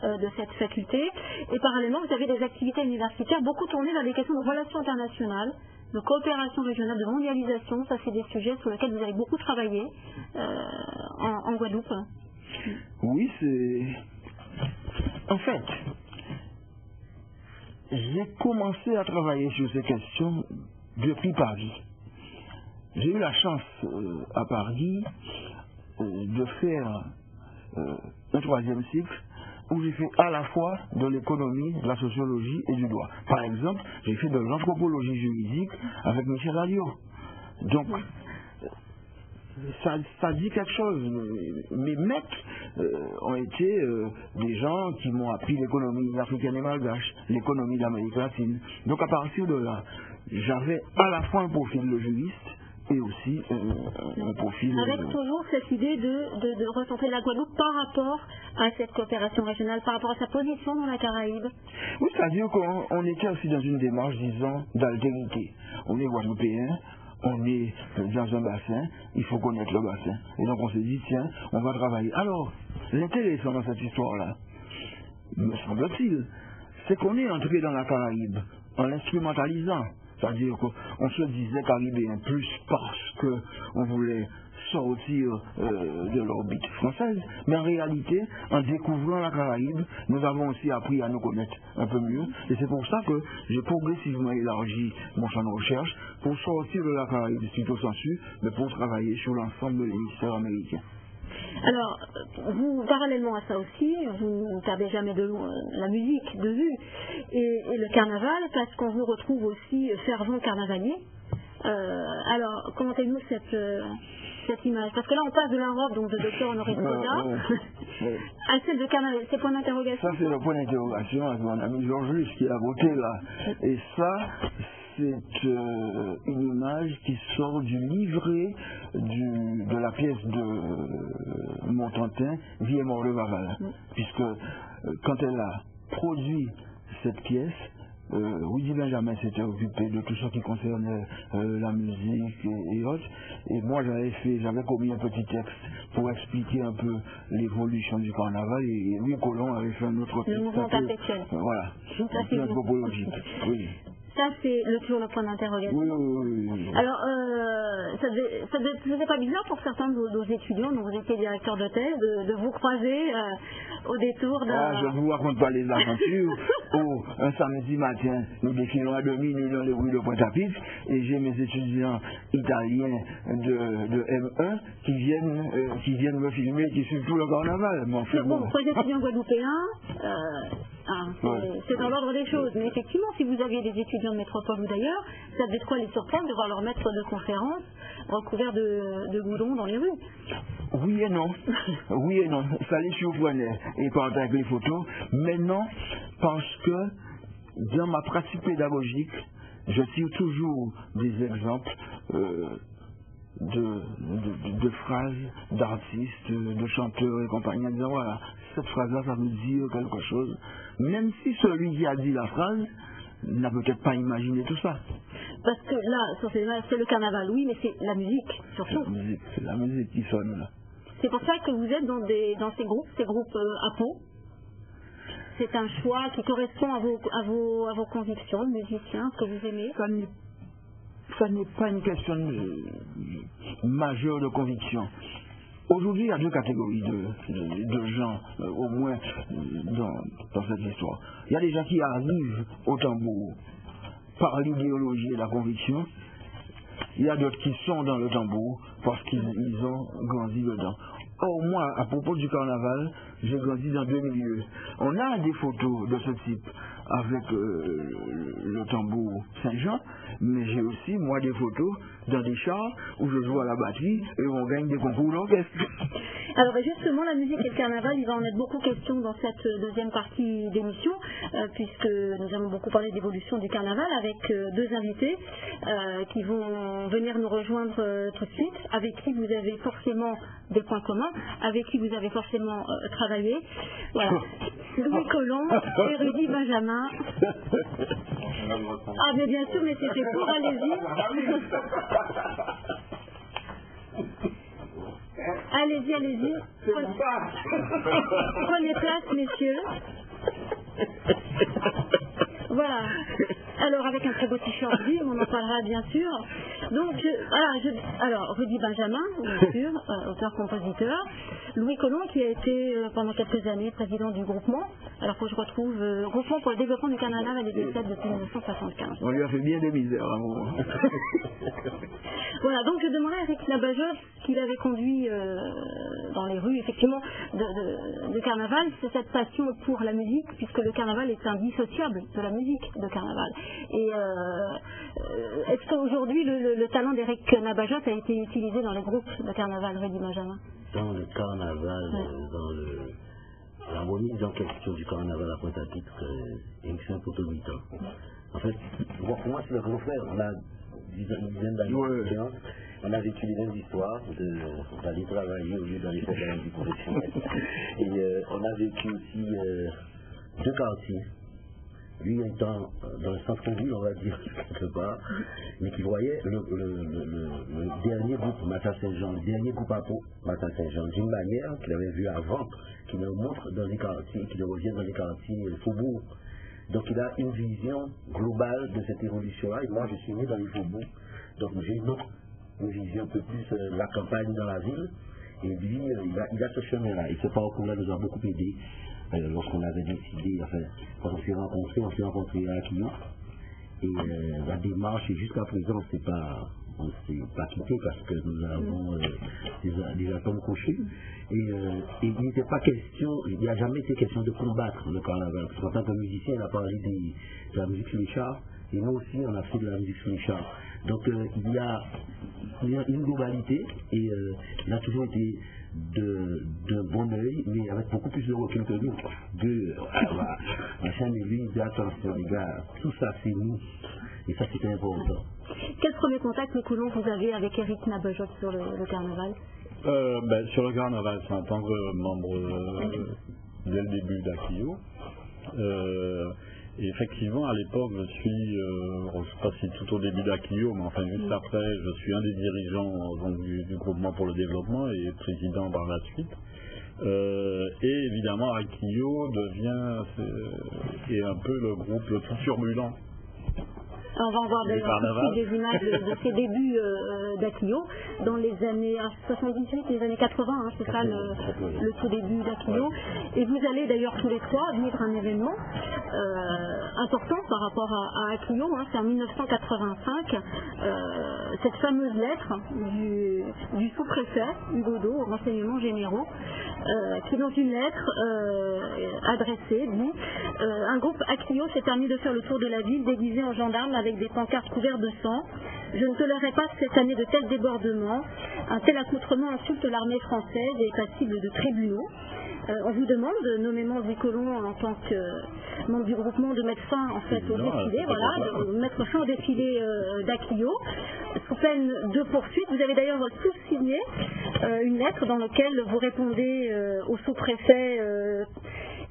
de cette faculté, et parallèlement, vous avez des activités universitaires beaucoup tournées vers des questions de relations internationales, de coopération régionale, de mondialisation. Ça, c'est des sujets sur lesquels vous avez beaucoup travaillé en Guadeloupe. Oui, c'est... En fait, j'ai commencé à travailler sur ces questions depuis Paris. J'ai eu la chance à Paris de faire un troisième cycle où j'ai fait à la fois de l'économie, de la sociologie et du droit. Par exemple, j'ai fait de l'anthropologie juridique avec Michel Alliot. Donc, ça dit quelque chose. Mes maîtres ont été des gens qui m'ont appris l'économie africaine et malgache, l'économie d'Amérique latine. Donc à partir de là, j'avais à la fois un profil de juriste et aussi un profil... Avec toujours cette idée de recentrer la Guadeloupe par rapport à cette coopération régionale, par rapport à sa position dans la Caraïbe. Oui, c'est-à-dire qu'on était aussi dans une démarche, disons, d'altérité. On est guadeloupéen, on est dans un bassin, il faut connaître le bassin. Et donc on s'est dit, tiens, on va travailler. Alors, l'intéressant dans cette histoire-là, me semble-t-il, c'est qu'on est entré dans la Caraïbe en l'instrumentalisant. C'est-à-dire qu'on se disait caribéen plus parce qu'on voulait sortir de l'orbite française, mais en réalité, en découvrant la Caraïbe, nous avons aussi appris à nous connaître un peu mieux, et c'est pour ça que j'ai progressivement élargi mon champ de recherche pour sortir de la Caraïbe stricto sensu, mais pour travailler sur l'ensemble de l'hémisphère américain. Alors, vous, parallèlement à ça aussi, vous ne perdez jamais de la musique de vue et le carnaval, parce qu'on vous retrouve aussi fervent carnavalier. Alors, commentez-nous cette image, parce que là on passe de la robe donc de docteur honoris causa à celle de carnaval. C'est point d'interrogation. Ça c'est le point d'interrogation avec mon ami Georges Luce qui a voté là. Et ça, c'est une image qui sort du livret de la pièce de Montantin, Vie et mort de Vaval. Puisque quand elle a produit cette pièce, Rudy Benjamin s'était occupé de tout ce qui concernait la musique et autres. Et moi j'avais commis un petit texte pour expliquer un peu l'évolution du carnaval, et Louis Colomb avait fait un autre texte. Le mouvement perpétuel. Voilà, c'est anthropologique. Oui. Ça, c'est toujours le point d'interrogation. Oui. Alors, ça ne faisait pas bizarre pour certains de nos étudiants, dont vous étiez directeur de thèse, de vous croiser au détour d'un... Je ne vous raconte pas les aventures où, un samedi matin, nous défilons à demi nus dans les rues de Pointe-à-Pitre, et j'ai mes étudiants italiens de M1 qui viennent me filmer, qui suivent tout le carnaval. Bon, pour les étudiants guadeloupéens, c'est dans l'ordre des choses. Mais effectivement, si vous aviez des étudiants de métropole ou d'ailleurs, ça devait de quoi les surprendre de voir leur maître de conférence recouvert de goudron dans les rues. Oui et non. Oui et non. Ça les surprenait. Et pas avec les photos. Mais non, parce que dans ma pratique pédagogique, je tire toujours des exemples de phrases d'artistes, de chanteurs et compagnie, en disant voilà, cette phrase-là, ça veut dire quelque chose, même si celui qui a dit la phrase n'a peut-être pas imaginé tout ça. Parce que là, c'est le carnaval, oui, mais c'est la musique, surtout. C'est la musique qui sonne là. C'est pour ça que vous êtes dans ces groupes à Pau. C'est un choix qui correspond à vos convictions de musicien, ce que vous aimez. Ça n'est pas une question majeure de conviction. Aujourd'hui, il y a deux catégories de gens, au moins dans cette histoire. Il y a des gens qui arrivent au tambour par l'idéologie et la conviction. Il y a d'autres qui sont dans le tambour parce qu'ils ont grandi dedans. Or, moi, à propos du carnaval, j'ai grandi dans deux milieux. On a des photos de ce type avec le tambour Saint-Jean, mais j'ai aussi, moi, des photos dans des chars où je joue à la batterie et où on gagne des concours d'orchestre. Alors justement, la musique et le carnaval, il va en être beaucoup question dans cette deuxième partie d'émission, puisque nous allons beaucoup parler d'évolution du carnaval avec deux invités qui vont venir nous rejoindre tout de suite, avec qui vous avez forcément des points communs, avec qui vous avez forcément travaillé. Voilà. Louis Colomb et Rudy Benjamin. Ah mais bien sûr, mais c'était pour, allez-y. Allez-y. Prenez place, messieurs. Voilà. Alors, avec un très beau t-shirt bleu, on en parlera bien sûr. Donc, alors, Rudy Benjamin, bien sûr, auteur-compositeur. Louis Colomb, qui a été pendant quelques années président du groupement. Alors que je retrouve Groupement pour le développement du carnaval à l'Église depuis 1975. On lui a fait bien des misères à un moment. Voilà, donc je demandais à Eric Nabajos, qu'il avait conduit dans les rues, effectivement, de carnaval, c'est cette passion pour la musique, puisque le carnaval est indissociable de la musique de carnaval. Et est-ce qu'aujourd'hui, le talent d'Eric Nabajos a été utilisé dans le groupe de carnaval, Rudy Benjamin? Dans le carnaval, dans la remise en question du carnaval à Pointe-à-Pitre, c'est un potomito. En fait, pour moi, c'est le contraire. On a une dizaine d'années d'expérience. On a vécu les mêmes histoires d'aller travailler au lieu d'aller faire de la vie professionnelle. Et on a vécu aussi deux quartiers. Lui étant dans le centre-ville, on va dire, quelque part, mais qui voyait le dernier groupe, Matin Saint-Jean, le dernier groupe à Pau, Matin Saint-Jean, d'une manière qu'il avait vu avant, qui le montre dans les quartiers, qui le revient dans les quartiers faubourgs. Donc il a une vision globale de cette évolution-là, et moi je suis né dans les faubourgs, donc j'ai une vision un peu plus la campagne dans la ville, et lui, il a ce chemin-là, et ce parcours-là nous a beaucoup aidé. Lorsqu'on avait décidé, enfin, quand on s'est rencontrés à Akio, et la démarche, jusqu'à présent, on ne s'est pas quitté parce que nous avons des atomes couchés, et il n'était pas question, il n'y a jamais été question de combattre le carnaval, parce qu'en tant que musicien, il a parlé de la musique sur les chars, et nous aussi, on a fait de la musique sur les chars. Donc il y a une globalité, et il a toujours été de bon oeil, mais avec beaucoup plus de recul que nous. Machin, mais lui, il attention, les gars, tout ça c'est nous, et ça c'était important. Quel premier contact, Nicolas, vous avez avec Eric Nabajos sur le carnaval? Sur le carnaval, c'est en tant que membre dès le début d'Akio. Et effectivement, à l'époque, je ne sais pas si tout au début d'Akio, mais enfin juste après, je suis un des dirigeants donc, du groupement pour le développement et président par la suite. Et évidemment, Akio est un peu le groupe le plus turbulent. On va en voir d'ailleurs des images de ses débuts d'Akio dans les années 78, les années 80, hein, c'est ça le tout début d'Akio. Et vous allez d'ailleurs tous les trois vivre un événement important par rapport à Akio, hein, c'est en 1985, cette fameuse lettre du sous-préfet Hugo Do aux renseignements généraux, qui est dans une lettre adressée, dit un groupe Akio s'est permis de faire le tour de la ville déguisé en gendarme avec des pancartes couvertes de sang. Je ne tolérerai pas cette année de tels débordements. Un tel accoutrement insulte l'armée française et est passible de tribunaux. On vous demande, nommément Louis Colomb en tant que membre du groupement, de mettre fin en fait au défilé, voilà, de mettre fin au défilé d'Akio, sous peine de poursuite. Vous avez d'ailleurs tous signé une lettre dans laquelle vous répondez au sous-préfet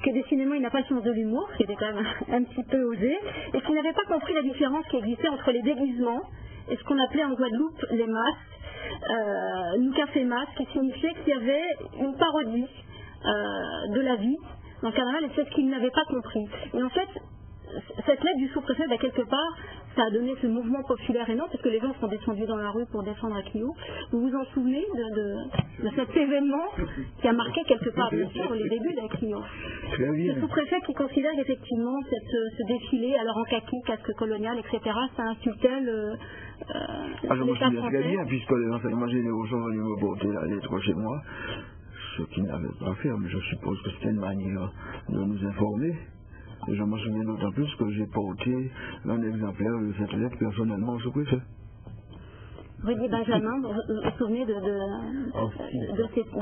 que décidément il n'a pas le sens de l'humour, ce qui était quand même un petit peu osé, et qui n'avait pas compris la différence qui existait entre les déguisements et ce qu'on appelait en Guadeloupe les masques, nous café masque, qui signifiait qu'il y avait une parodie de la vie dans le carnaval, et c'est ce qu'il n'avait pas compris. Et en fait, cette lettre du sous-préfet, quelque part, ça a donné ce mouvement populaire énorme, parce que les gens sont descendus dans la rue pour défendre Akio. Vous vous en souvenez de cet événement qui a marqué quelque part, bien sûr, les débuts d'Akio? Le sous-préfet qui considère qu'effectivement ce défilé, alors en kaki, casque colonial, etc., ça insultait je me l'État souviens très français. bien, puisque les enseignements généraux sont venus me porter la lettre chez moi, ce qu'ils n'avaient pas fait, mais je suppose que c'était une manière de nous informer. Et je m'en souviens d'autant plus que j'ai porté un exemplaire de cette lettre personnellement au sous-préfet. Rudy Benjamin, vous vous souvenez de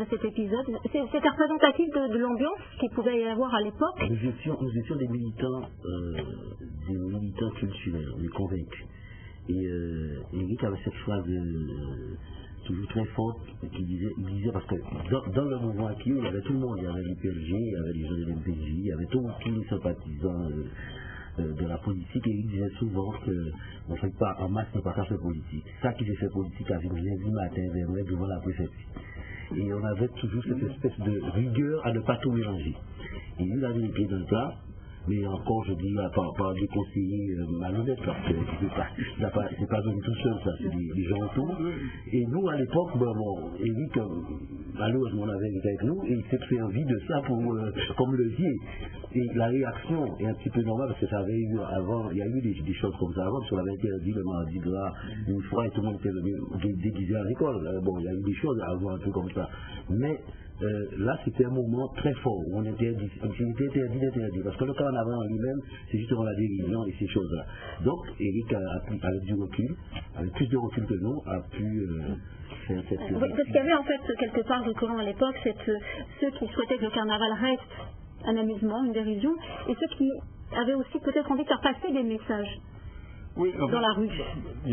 cet épisode? C'était représentatif de l'ambiance qu'il pouvait y avoir à l'époque? Nous étions des militants culturels, on est convaincus. Et Eric avait cette phrase toujours très forte il disait parce que dans le mouvement Akio, il y avait tout le monde, il y avait l'UPLG, il y avait les gens de l'MPJ, il y avait tous les sympathisants de la politique, et il disait souvent qu'on ne fait pas en masse, n'est pas faire politique. Ça qui fait politique avec lundi matin vers nous devant la préfecture. Et on avait toujours cette espèce de rigueur à ne pas tout mélanger. Et il avait les pieds dans le plat, mais encore je dis par des conseillers malhonnêtes, parce que c'est pas venu tout seul, ça, c'est des gens autour. Et nous à l'époque, Eric, malheureusement on avait été avec nous, et il s'est fait envie de ça comme levier. Et la réaction est un petit peu normale, parce que ça avait eu avant, il y a eu des choses comme ça avant, parce qu'on avait interdit le mardi gras une fois et tout le monde était déguisé à l'école. Il y a eu des choses avant un peu comme ça. Mais là c'était un moment très fort où on était interdit, parce que le carnaval en lui-même c'est justement la dérision et ces choses-là. Donc Eric avec du recul, avec plus de recul que nous, a pu faire cette... Parce qu'il y avait en fait quelque part du courant à l'époque, ceux qui souhaitaient que le carnaval reste un amusement, une dérision, et ceux qui avaient aussi peut-être envie de faire passer des messages. Oui, dans la rue.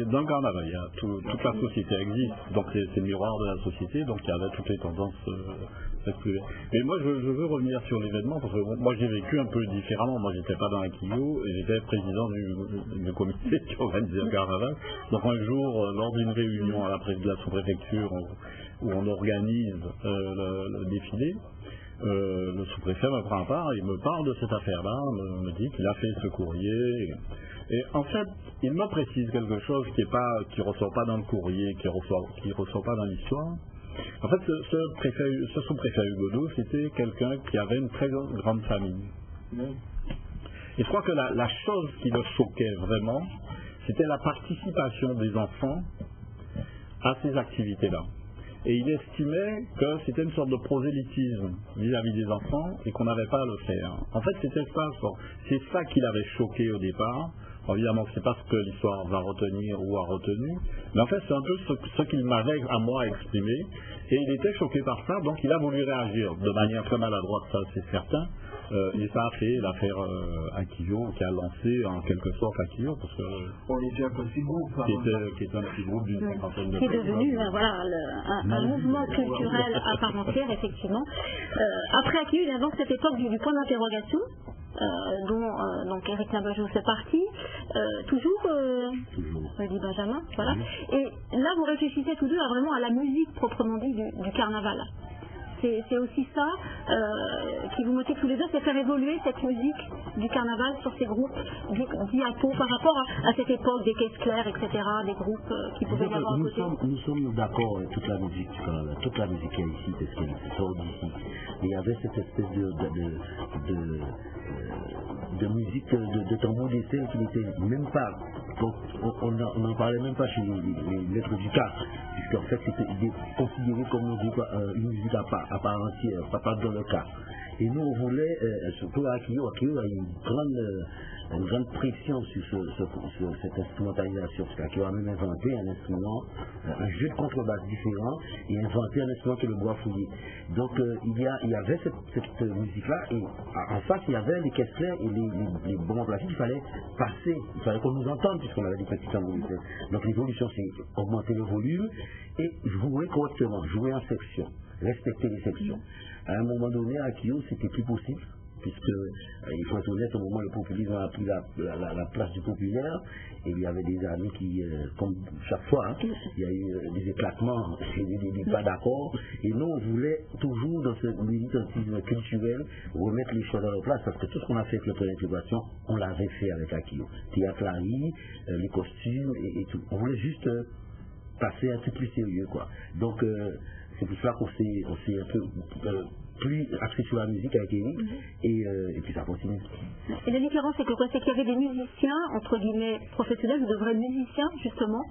Dans le carnaval, toute la société existe, donc c'est le miroir de la société, donc il y avait toutes les tendances explosées. Mais moi je veux revenir sur l'événement, parce que moi j'ai vécu un peu différemment. Moi j'étais pas dans Akio, et j'étais président du comité qui organisait le carnaval. Donc un jour, lors d'une réunion à la sous-préfecture où on organise le défilé, le sous-préfet me prend à part, il me parle de cette affaire-là, me dit qu'il a fait ce courrier. Et en fait, il me précise quelque chose qui ressort pas dans le courrier, qui ressort pas dans l'histoire. En fait, ce sous-préfet Hugo, c'était quelqu'un qui avait une très grande famille. Et je crois que la chose qui le choquait vraiment, c'était la participation des enfants à ces activités-là. Et il estimait que c'était une sorte de prosélytisme vis-à-vis des enfants et qu'on n'avait pas à le faire. En fait, c'est ça qui l'avait choqué au départ. Évidemment, c'est pas ce que l'histoire va retenir ou a retenu, mais en fait, c'est un peu ce qu'il m'avait à moi exprimé. Et il était choqué par ça, donc il a voulu réagir de manière très maladroite, ça c'est certain. Et ça a fait l'affaire Akio, qui a lancé en quelque sorte Akio, parce que on était un petit groupe, qui était un petit groupe d'une cinquantaine de qui est personnes. devenu un mouvement culturel à part entière, effectivement. Après Akio, il avance cette époque du point d'interrogation, dont donc Eric Nabajou fait partie, toujours Rudy Benjamin, voilà. Et là, vous réfléchissez tous deux vraiment à la musique proprement dit du carnaval. C'est aussi ça qui vous motive tous les deux, c'est faire évoluer cette musique du carnaval sur ces groupes diapos par rapport à cette époque des caisses claires, etc., des groupes qui pouvaient y avoir à côté. Nous sommes d'accord avec toute la musique du carnaval, toute la musique qui est ici, c'est ce qui sort d'ici. Et il y avait cette espèce de musique, de tambour d'essai qui n'était même pas, on n'en parlait même pas chez les lettres du cas, puisqu'en fait c'était considéré comme une musique à part entière, pas dans le cas. Et nous on voulait, surtout à Akio a une grande pression sur cette instrumentalisation, parce qu'Akio a même inventé un instrument, un jeu de contrebasse différent, et inventé un instrument que le bois fouillé. Donc il y avait cette musique-là, et en face il y avait les caisses claires et les bons plastiques, il fallait passer, il fallait qu'on nous entende, puisqu'on avait des petits tambourins. Donc l'évolution c'est augmenter le volume et jouer correctement, jouer en section, respecter les sections. À un moment donné, à Akio, c'était plus possible. puisque il faut être honnête, au moment où le populisme a pris la place du populaire, et il y avait des amis qui, comme chaque fois, hein, il y a eu des éclatements, des pas d'accord, et nous on voulait toujours dans ce militantisme culturel remettre les choses à leur place, parce que tout ce qu'on a fait avec le point d'intégration, on l'avait fait avec Akio. Théâtre la rue, les costumes et tout. On voulait juste passer un peu plus sérieux, quoi. Donc c'est pour cela qu'on s'est un peu plus axé sur la musique avec Eric, et puis ça continue. Et la différence, c'est que quoi? C'est qu'il y avait des musiciens, entre guillemets, professionnels, ou de vrais musiciens, justement,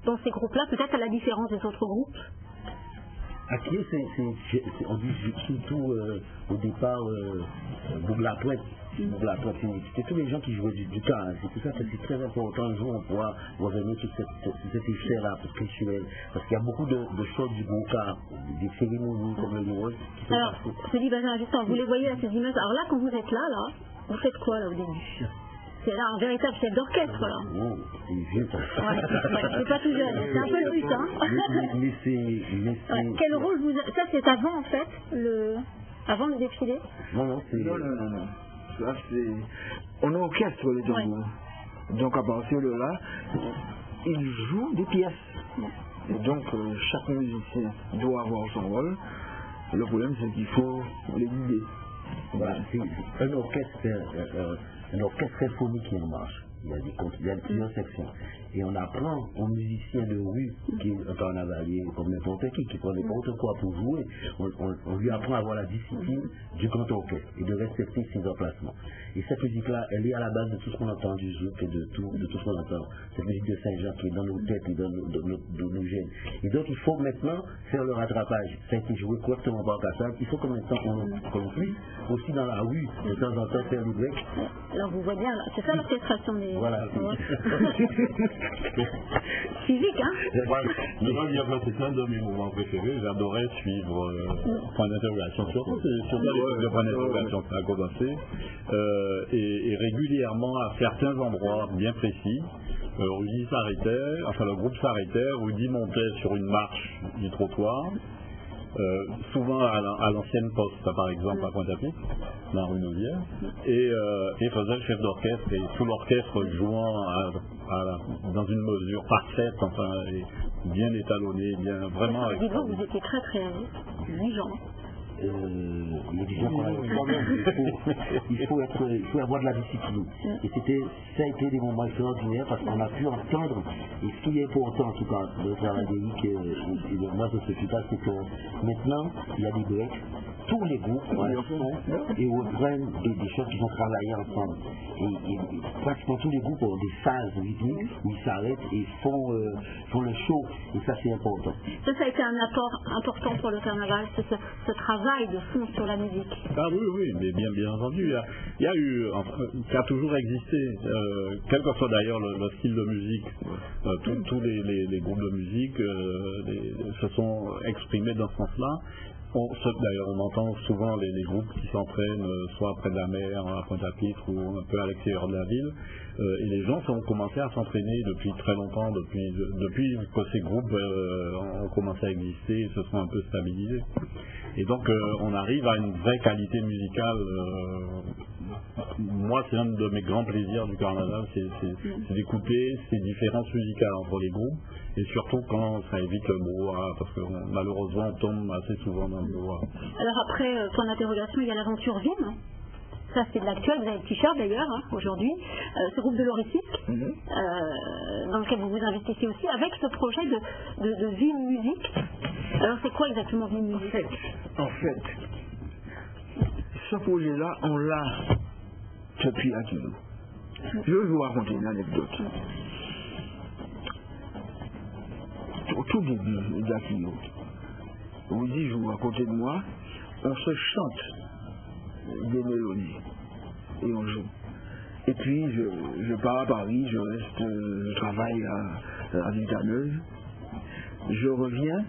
dans ces groupes-là, peut-être à la différence des autres groupes. Akio, on dit surtout au départ Bougla-Touette. C'est tous les gens qui jouaient du cas. C'est pour ça que c'est très important. Un jour, on pourra revenir sur cette histoire-là culturelle. Parce qu'il y a beaucoup de choses du bon cas, des cérémonies comme le Limoges. Alors, je dis, Benjamin Justin, vous les voyez là, ces images. Alors là, quand vous êtes là, vous faites quoi là au début? C'est là un véritable chef d'orchestre, là. Non, c'est vieux, ça. C'est pas tout jeune, c'est un peu le but, hein. Mais c'est... Quel rôle vous... Ça, c'est avant, en fait, avant le défilé? Non, c'est... Non. Ça, c'est... On orchestre les tambours. Donc, à partir de là, ils jouent des pièces. Et donc, chaque musicien doit avoir son rôle. Le problème, c'est qu'il faut les guider. Voilà, c'est un orchestre symphonique qui en marche. Il y a plusieurs sections. Et on apprend aux musiciens de rue, qui est un carnavalier comme n'importe qui prend n'importe quoi pour jouer, on lui apprend à avoir la discipline du grand orchestre et de respecter ses emplacements. Et cette musique-là, elle est à la base de tout ce qu'on entend du zouk et de tout ce qu'on entend. Cette musique de Saint-Jean qui est dans nos têtes et dans nos gènes. Et donc il faut maintenant faire le rattrapage. Ça a été joué correctement par Kassab. Il faut que maintenant qu'on puisse aussi dans la rue, de temps en temps, faire des breaks. Alors vous voyez bien, c'est ça l'orchestration des... Voilà. Physique, hein? C'est un de mes moments préférés. J'adorais suivre point d'interrogation. Surtout le point d'interrogation qui a commencé. Et régulièrement, à certains endroits bien précis, Rudy s'arrêtait, enfin le groupe s'arrêtait, Rudy montait sur une marche du trottoir, souvent à l'ancienne poste, par exemple à Pointe-à-Pitre, dans la rue Nauvière, et faisait le chef d'orchestre, et tout l'orchestre jouant dans une mesure parfaite, enfin, et bien étalonné, bien vraiment... Dites-vous, vous étiez très très exigeant. Il faut avoir de la discipline. Et ça a été des moments extraordinaires parce qu'on a pu entendre, et ce qui est important en tout cas de le travail d'Éric et de moi de ce équipage, c'est que maintenant il y a des breaks, tous les groupes et reprennent des choses qui vont travailler ensemble. Et pratiquement tous les groupes ont des phases rythmiques où ils s'arrêtent et font le show, et ça c'est important. Ça a été un apport important pour le carnaval, ce travail de fond sur la musique. Ah oui, mais bien entendu. Il y a eu, ça a toujours existé, quel que soit d'ailleurs le style de musique, tous les groupes de musique se sont exprimés dans ce sens-là. D'ailleurs, on entend souvent les groupes qui s'entraînent soit près de la mer, à Pointe-à-Pitre ou un peu à l'extérieur de la ville. Et les gens ont commencé à s'entraîner depuis très longtemps, depuis que ces groupes ont commencé à exister et se sont un peu stabilisés. Et donc on arrive à une vraie qualité musicale. Moi, c'est un de mes grands plaisirs du carnaval, c'est d'écouter ces différences musicales entre les groupes, et surtout quand ça évite le brouhaha, parce que malheureusement on tombe assez souvent dans le brouhaha. Alors après, point d'interrogation, il y a l'aventure Vim. Ça c'est de l'actuel, vous avez le t-shirt d'ailleurs aujourd'hui, ce groupe de l'Oricisque, dans lequel vous vous investissez aussi, avec ce projet de Vim Musique. Alors c'est quoi exactement Vim Musique? En fait, ce projet-là, on l'a depuis Akio. Je vais vous raconter une anecdote. Au tout début d'Akio, vous dites, joue à côté de moi, on se chante des mélodies et on joue. Et puis je pars à Paris, je travaille à la Vitaneuse, je reviens,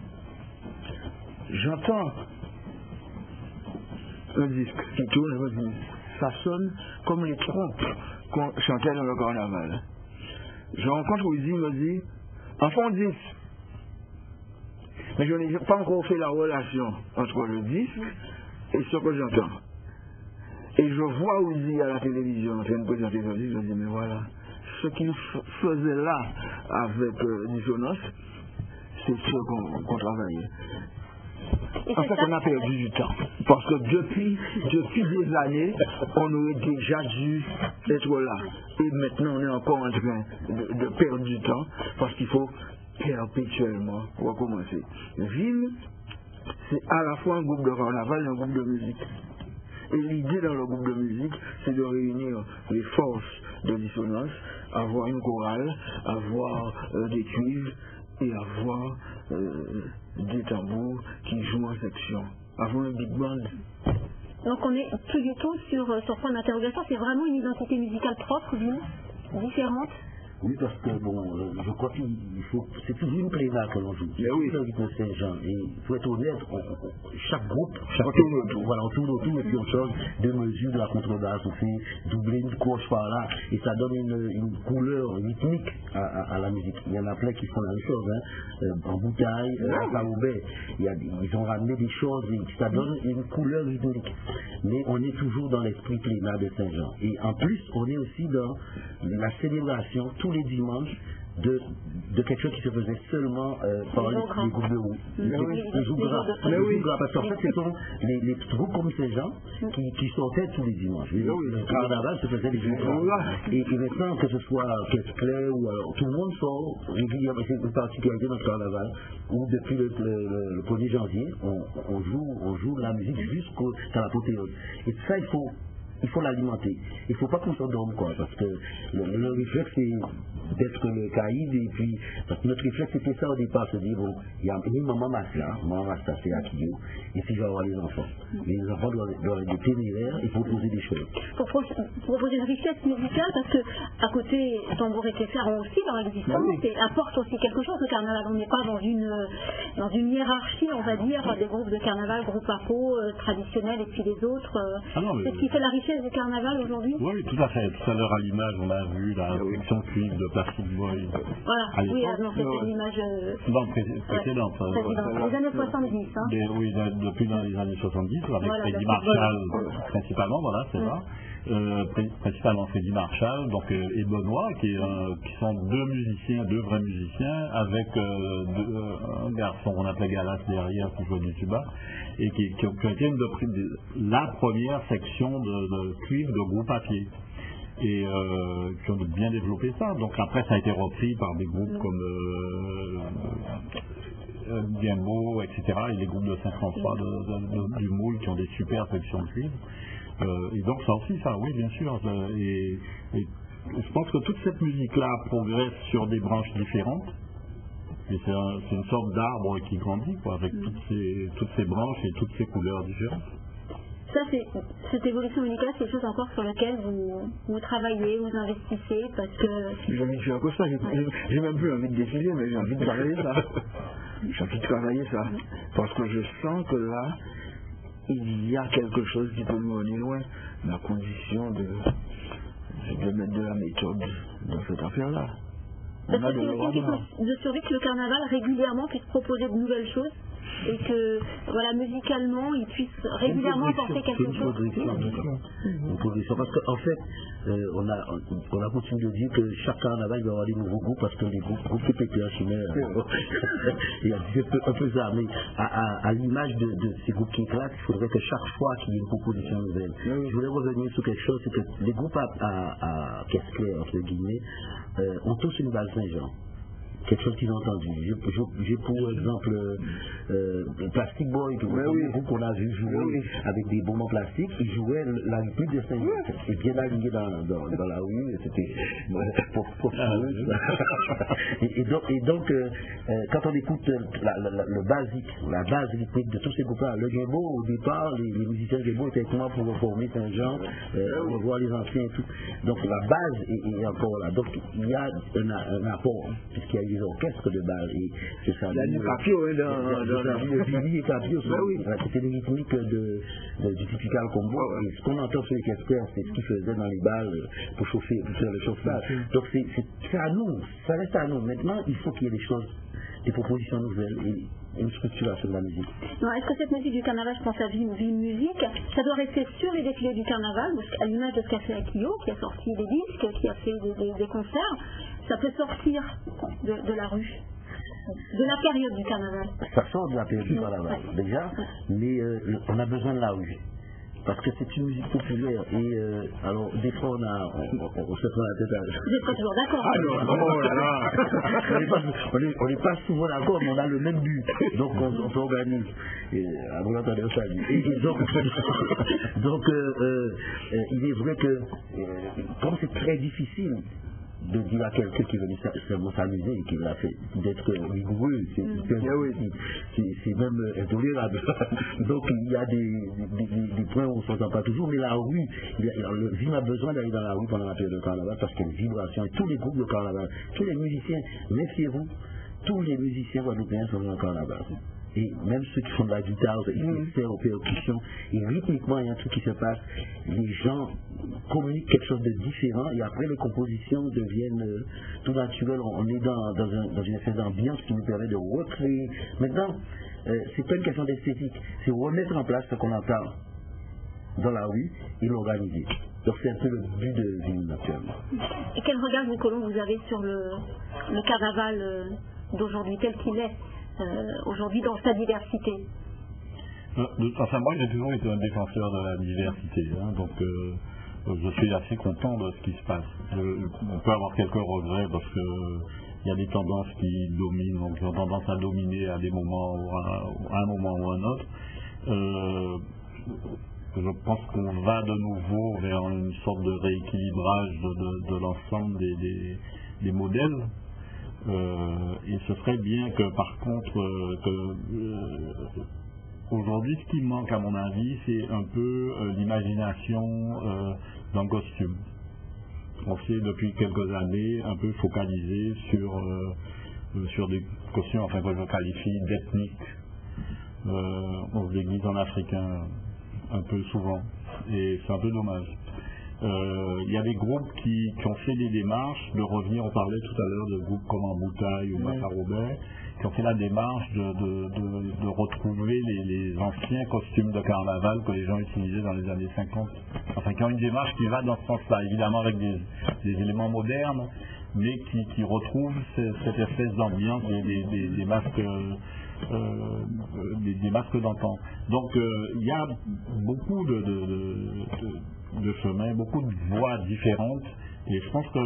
j'entends un disque qui tourne, ça sonne comme les trompes qu'on chantait dans le carnaval. Je rencontre Rudy, il me dit, enfant 10. Mais je n'ai pas encore fait la relation entre le disque et ce que j'entends. Et je vois Ouzi à la télévision en train de présenter ça, je dis, mais voilà, ce qu'il faisait là avec Dissonance, c'est ce qu'on travaillait. En fait, on a perdu du temps. Parce que depuis des années, on aurait déjà dû être là. Et maintenant, on est encore en train de perdre du temps parce qu'il faut perpétuellement recommencer. Ville, c'est à la fois un groupe de carnaval et un groupe de musique. Et l'idée dans le groupe de musique, c'est de réunir les forces de Dissonance, avoir une chorale, avoir des cuivres et avoir des tambours qui jouent en section, avoir un big band. Donc on est plus du tout sur point d'interrogation, c'est vraiment une identité musicale propre, différente. Oui, parce que bon, je crois qu'il faut, c'est toujours une plénale que l'on joue. Mais oui. C'est le rythme Saint-Jean. Et il faut être honnête, chaque groupe, on tourne autour et puis on change de mesure de la contrebasse, on fait doubler une course par là et ça donne une couleur rythmique à la musique. Il y en a plein qui font la même chose, hein. En Bouteille, à Saoubet, ils ont ramené des choses, ça donne une couleur rythmique. Mais on est toujours dans l'esprit plénal de Saint-Jean. Et en plus, on est aussi dans la célébration tous les dimanches de quelque chose qui se faisait seulement par les groupes de roue. Les groupes gras. Parce qu'en fait, ce sont les groupes comme Saint-Jean qui sortaient tous les dimanches. Le carnaval se faisait les groupes gras. Et maintenant, que ce soit Caisse Claire ou alors, tout le monde sort régulièrement. C'est une particularité dans le carnaval où depuis le 1er janvier, on joue la musique jusqu'à l'apothéose. Et ça, il faut l'alimenter. Il ne faut pas qu'on s'endorme, quoi, parce que le réflexe, c'est d'être le caïd, et puis, parce que notre réflexe, c'était ça au départ, se dire, bon, il y a une maman Masla, c'est Akio, et puis je vais avoir les enfants. Mais les enfants doivent être téméraires, il faut poser des choses. Pour proposer une richesse musicale, parce que, à côté, Tambour et Keffer ont aussi leur existence, et apportent aussi quelque chose au carnaval. On n'est pas dans une hiérarchie, on va dire, des groupes de carnaval, groupes à peau, traditionnels, et puis les autres. C'est ce qui fait la richesse du carnaval aujourd'hui. Oui, tout à fait. Tout à l'heure à l'image, on a vu la section cuivre de Plastic Boy. Voilà, oui, non, c'était l'image précédente. Les années 70. Hein. Oui, depuis les années 70, avec Freddy Marshall principalement, voilà, c'est ça. Principalement Freddy Marshall, donc, et Benoît, qui sont deux vrais musiciens, avec un garçon qu'on appelait Galas derrière, qui jouait du tuba, et qui ont été la première section de cuivre de groupe à pied. Et qui ont bien développé ça. Donc après, ça a été repris par des groupes comme Gambo, etc. et les groupes de Saint-François du Moule qui ont des super sections de cuivre. Et donc ça aussi, oui, bien sûr. Et je pense que toute cette musique-là progresse sur des branches différentes. Et c'est une sorte d'arbre qui grandit, quoi, avec toutes ces branches et toutes ces couleurs différentes. Ça, cette évolution musicale, c'est quelque chose encore sur lequel vous travaillez, vous investissez, parce que... J'ai envie de faire que ça, j'ai même plus envie de défiler, mais j'ai envie de travailler ça. J'ai envie de travailler ça. Parce que je sens que là, il y a quelque chose qui peut me mener loin. La condition de mettre de la méthode dans cette affaire-là. Parce que c'est aussi de survie que le carnaval régulièrement puisse proposer de nouvelles choses et que, voilà, musicalement, il puisse régulièrement apporter quelque chose. Une progression. Parce qu'en fait, on a continué de dire que chaque carnaval il va y avoir des nouveaux groupes parce que les groupes PPA chimères, il y a un peu ça. Mais à l'image de ces groupes qui éclatent, il faudrait que chaque fois qu'il y ait une proposition nouvelle. Je voulais revenir sur quelque chose, c'est que les groupes à Caisse Claire, entre guillemets, ont tous une base Saint-Jean. Quelque chose qu'ils ont entendu. J'ai pour exemple Plastic Boy, un groupe qu'on a vu jouer avec des bonbons plastiques, ils jouaient la rythmique de Saint-Jean. C'est bien aligné dans la rue, c'était et donc quand on écoute la base rythmique de tous ces groupes-là, le Gambo, au départ, les musiciens Gambo étaient comment pour reformer Saint-Jean, revoir les anciens et tout. Donc la base est encore là. Donc il y a un apport, puisqu'il y a des orchestres de base, et c'est ça. Il y a du Capio, le Billy et Capio, c'était des rythmiques du typical combo. Et ce qu'on entend sur les casqueurs, c'est ce qu'ils faisaient dans les balles pour chauffer, pour faire le chauffage. Donc c'est à nous, ça reste à nous. Maintenant, il faut qu'il y ait des choses, des propositions nouvelles. Et une structuration de la musique. Non, est-ce que cette musique du carnaval, je pense à Vie Musique, ça doit rester sur les défilés du carnaval, à l'image de ce qu'a fait Akio, qui a sorti des disques, qui a fait des concerts, ça peut sortir de la rue, de la période du carnaval. Ça sort de la période du carnaval, déjà, mais on a besoin de la rue. Parce que c'est une musique populaire et alors des fois on se prend la tête à... Vous n'êtes pas toujours d'accord? Ah non, oh là là. On n'est pas souvent d'accord, mais on a le même but. Donc on s'organise. À vous entendez au salut. Et donc il est vrai que comme c'est très difficile de dire à quelqu'un qui veut seulement s'amuser et qui l'a fait d'être rigoureux, c'est même intolérable. Donc il y a des points où on ne s'entend pas toujours, mais la rue, le Vim a besoin d'aller dans la rue pendant la période de carnaval parce qu'il y a une vibration et tous les groupes de carnaval, tous les musiciens, méfiez-vous, tous les musiciens guadeloupéens sont dans le carnaval. Et même ceux qui font de la guitare, ils servent aux percussions, et rythmiquement il y a un truc qui se passe, les gens communiquent quelque chose de différent, et après les compositions deviennent tout naturelles, on est dans une espèce d'ambiance qui nous permet de recréer. Maintenant, c'est pas une question d'esthétique, c'est remettre en place ce qu'on entend dans la rue et l'organiser. Donc c'est un peu le but de Vim actuellement. Et quel regard, Nicolas, vous avez sur le carnaval d'aujourd'hui, tel qu'il est aujourd'hui dans sa diversité? Enfin, moi j'ai toujours été un défenseur de la diversité, donc je suis assez content de ce qui se passe. On peut avoir quelques regrets parce que il y a des tendances qui dominent, donc qui ont tendance à dominer à des moments à un moment ou à un autre. Je pense qu'on va de nouveau vers une sorte de rééquilibrage de l'ensemble des modèles. Et ce serait bien que par contre aujourd'hui ce qui manque à mon avis c'est un peu l'imagination d'un costume. On s'est depuis quelques années un peu focalisé sur des costumes enfin que je qualifie d'ethniques. On se déguise en africain un peu souvent et c'est un peu dommage. Il y a des groupes qui ont fait des démarches de revenir, on parlait tout à l'heure de groupes comme Amboutaï ou Matarobert, qui ont fait la démarche de retrouver les anciens costumes de carnaval que les gens utilisaient dans les années 50. Enfin, qui ont une démarche qui va dans ce sens-là, évidemment avec des éléments modernes, mais qui retrouvent cette espèce d'ambiance des masques des masques d'antan. Donc il y a beaucoup de chemins, beaucoup de voies différentes, et je pense que,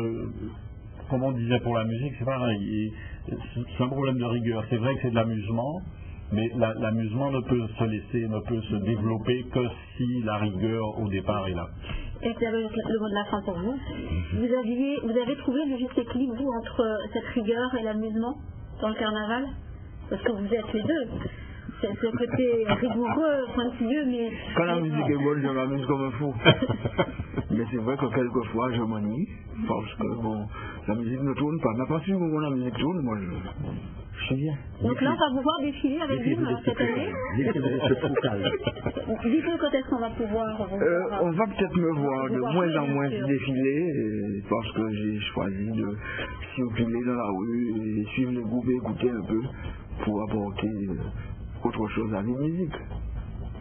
comme on disait pour la musique, c'est pareil, c'est un problème de rigueur. C'est vrai que c'est de l'amusement, mais l'amusement ne peut se développer que si la rigueur au départ est là. Et vous avez le mot de la fin pour vous. Vous avez trouvé le juste équilibre, vous, entre cette rigueur et l'amusement dans le carnaval? Parce que vous êtes les deux. C'est ce côté rigoureux, pointilleux, mais... Quand la musique est bonne, je m'amuse comme un fou. Mais c'est vrai que quelquefois, je m'ennuie, parce que bon, la musique ne tourne pas. Mais à partir du moment où la musique tourne, moi, je suis bien. Donc là, on va vous voir défiler avec Vim cette année. Dites-nous quand est-ce qu'on va pouvoir vous voir. On va peut-être me voir de moins en moins défiler, parce que j'ai choisi de circuler dans la rue et suivre les groupes et écouter un peu pour apporter autre chose à la musique.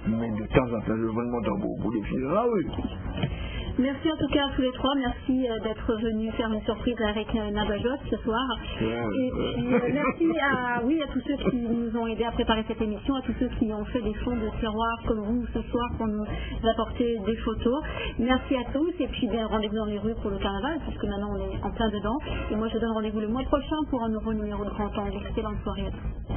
Mais de temps en temps, je vais mon tambour pour défiler dans la rue. Merci en tout cas à tous les trois, merci d'être venus faire une surprise avec Nabajot ce soir. Et puis merci à tous ceux qui nous ont aidés à préparer cette émission, à tous ceux qui ont fait des fonds de tiroir comme vous ce soir pour nous apporter des photos. Merci à tous et puis bien rendez-vous dans les rues pour le carnaval puisque maintenant on est en plein dedans. Et moi je donne rendez-vous le mois prochain pour un nouveau numéro de Grand Angle. Excellente soirée à tous.